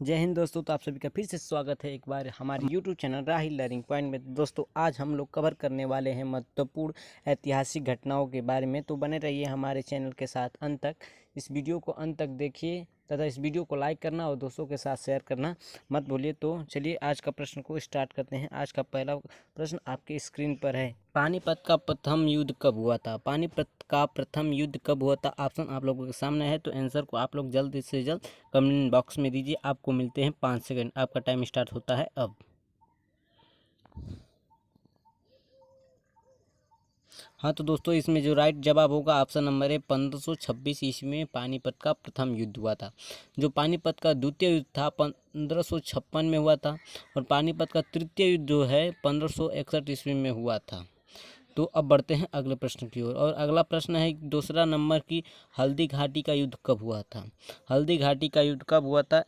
जय हिंद दोस्तों। तो आप सभी का फिर से स्वागत है एक बार हमारे YouTube channel Rahil learning point में। दोस्तों आज हम लोग कवर करने वाले हैं महत्वपूर्ण ऐतिहासिक घटनाओं के बारे में। तो बने रहिए हमारे चैनल के साथ अंत तक। इस वीडियो को अंत तक देखिए तथा इस वीडियो को लाइक करना और दोस्तों के साथ शेयर करना मत भूलिए। तो चलिए आज का प्रश्न को स्टार्ट करते हैं। आज का पहला प्रश्न आपके स्क्रीन पर है। पानीपत का प्रथम युद्ध कब हुआ था? पानीपत का प्रथम युद्ध कब हुआ था? ऑप्शन आप लोगों के सामने है, तो आंसर को आप लोग जल्द से जल्द कमेंट बॉक्स में दीजिए। आपको मिलते हैं 5 सेकंड। आपका टाइम स्टार्ट होता है अब। हाँ तो दोस्तों इसमें जो राइट जवाब होगा ऑप्शन नंबर है 1526 ईस्वी में पानीपत का प्रथम युद्ध हुआ था। जो पानीपत का द्वितीय युद्ध था 1556 में हुआ था और पानीपत का तृतीय युद्ध जो है 1561 ईस्वी में हुआ था। तो अब बढ़ते हैं अगले प्रश्न की ओर। और अगला प्रश्न है दूसरा नंबर की, हल्दी घाटी का युद्ध कब हुआ था? हल्दी घाटी का युद्ध कब हुआ था?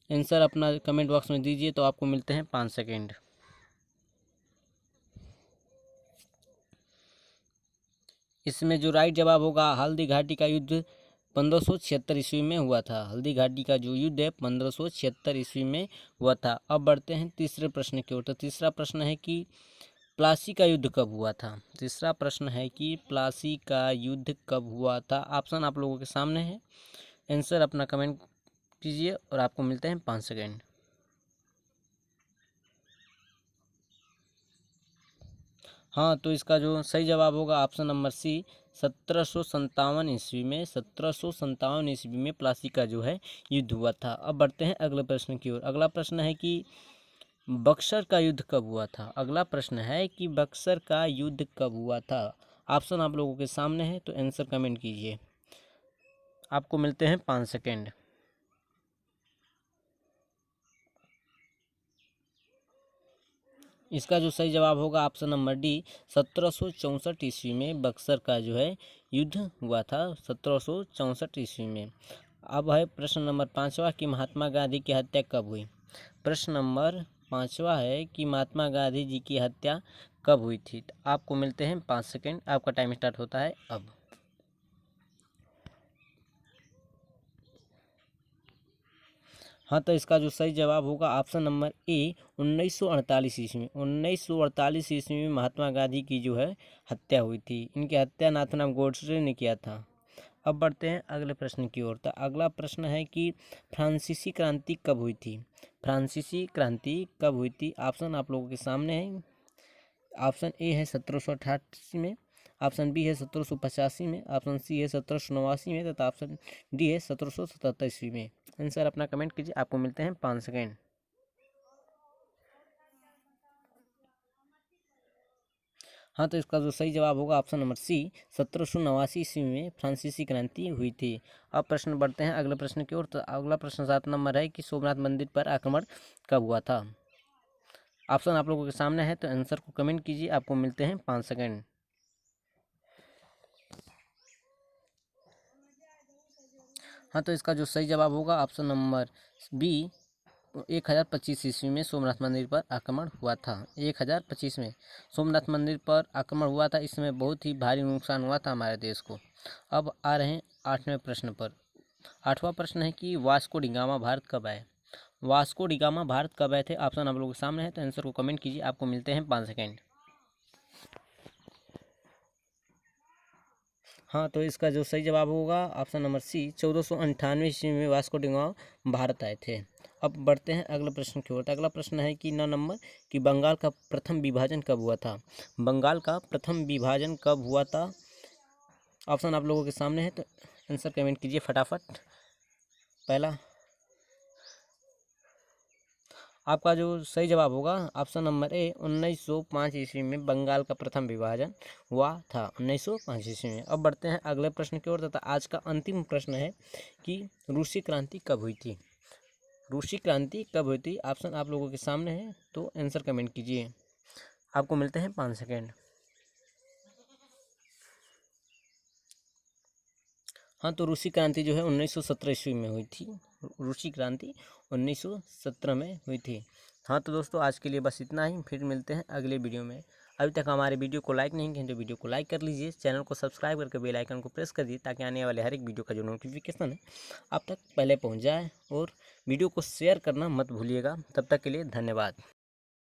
आंसर अपना कमेंट बॉक्स में दीजिए। तो आपको मिलते हैं 5 सेकेंड। इसमें जो राइट जवाब होगा, हल्दी घाटी का युद्ध 1576 ईस्वी में हुआ था। हल्दी घाटी का जो युद्ध है 1576 ईस्वी में हुआ था। अब बढ़ते हैं तीसरे प्रश्न की ओर। तो तीसरा प्रश्न है कि प्लासी का युद्ध कब हुआ था? तीसरा प्रश्न है कि प्लासी का युद्ध कब हुआ था? ऑप्शन आप लोगों के सामने है। आंसर अपना कमेंट कीजिए और आपको मिलते हैं 5 सेकेंड। हाँ तो इसका जो सही जवाब होगा ऑप्शन नंबर सी, 1757 ईस्वी में। 1757 ईस्वी में प्लासी का जो है युद्ध हुआ था। अब बढ़ते हैं अगले प्रश्न की ओर। अगला प्रश्न है कि बक्सर का युद्ध कब हुआ था? अगला प्रश्न है कि बक्सर का युद्ध कब हुआ था? ऑप्शन आप लोगों के सामने है, तो आंसर कमेंट कीजिए। आपको मिलते हैं 5 सेकेंड। इसका जो सही जवाब होगा ऑप्शन नंबर डी, 1764 ईस्वी में बक्सर का जो है युद्ध हुआ था। 1764 ईस्वी में। अब है प्रश्न नंबर 5वां कि महात्मा गांधी की हत्या कब हुई? प्रश्न नंबर 5वां है कि महात्मा गांधी जी की हत्या कब हुई थी? तो आपको मिलते हैं 5 सेकेंड। आपका टाइम स्टार्ट होता है अब। हाँ तो इसका जो सही जवाब होगा ऑप्शन नंबर ए, 1948 ईस्वी में। 1948 ईस्वी में महात्मा गांधी की जो है हत्या हुई थी। इनकी हत्या नाथूराम गोडसे ने किया था। अब बढ़ते हैं अगले प्रश्न की ओर। तो अगला प्रश्न है कि फ्रांसीसी क्रांति कब हुई थी? फ्रांसीसी क्रांति कब हुई थी? ऑप्शन आप लोगों के सामने है। ऑप्शन ए है 1788 में, ऑप्शन बी है 1785 में, ऑप्शन सी है 1789 में तथा ऑप्शन डी है 1777 ईस्वी में। आंसर अपना कमेंट कीजिए। आपको मिलते हैं 5 सेकेंड। हाँ तो इसका जो सही जवाब होगा ऑप्शन नंबर सी, 1789 ईस्वी में फ्रांसीसी क्रांति हुई थी। अब प्रश्न बढ़ते हैं अगले प्रश्न की ओर। तो अगला प्रश्न 7 नंबर है कि सोमनाथ मंदिर पर आक्रमण कब हुआ था? ऑप्शन आप लोगों के सामने है, तो आंसर को कमेंट कीजिए। आपको मिलते हैं 5 सेकेंड। हाँ तो इसका जो सही जवाब होगा ऑप्शन नंबर बी, 1025 ईस्वी में सोमनाथ मंदिर पर आक्रमण हुआ था। 1025 में सोमनाथ मंदिर पर आक्रमण हुआ था। इसमें बहुत ही भारी नुकसान हुआ था हमारे देश को। अब आ रहे हैं 8वें प्रश्न पर। 8वां प्रश्न है कि वास्को डिगामा भारत कब आए? वास्को डिगामा भारत कब आए थे? ऑप्शन आप लोगों के सामने है, तो आंसर को कमेंट कीजिए। आपको मिलते हैं 5 सेकेंड। हाँ तो इसका जो सही जवाब होगा ऑप्शन नंबर सी, 1498 ईस्वी में वास्को डिगामा भारत आए थे। अब बढ़ते हैं अगले प्रश्न की ओर। अगला प्रश्न है कि 9 नंबर कि बंगाल का प्रथम विभाजन कब हुआ था? बंगाल का प्रथम विभाजन कब हुआ था? ऑप्शन आप लोगों के सामने है, तो आंसर कमेंट कीजिए फटाफट। पहला आपका जो सही जवाब होगा ऑप्शन नंबर ए, 1905 ईस्वी में बंगाल का प्रथम विभाजन हुआ था। 1905 ईस्वी में। अब बढ़ते हैं अगले प्रश्न की ओर तथा आज का अंतिम प्रश्न है कि रूसी क्रांति कब हुई थी? रूसी क्रांति कब हुई थी? ऑप्शन आप लोगों के सामने है, तो आंसर कमेंट कीजिए। आपको मिलते हैं 5 सेकेंड। हाँ तो रूसी क्रांति जो है 1917 ईस्वी में हुई थी। रूसी क्रांति 1917 में हुई थी। हाँ तो दोस्तों आज के लिए बस इतना ही। फिर मिलते हैं अगले वीडियो में। अभी तक हमारे वीडियो को लाइक नहीं किए तो वीडियो को लाइक कर लीजिए, चैनल को सब्सक्राइब करके बेल आइकन को प्रेस कर दीजिए ताकि आने वाले हर एक वीडियो का जो नोटिफिकेशन है आप तक पहले पहुँच जाए। और वीडियो को शेयर करना मत भूलिएगा। तब तक के लिए धन्यवाद।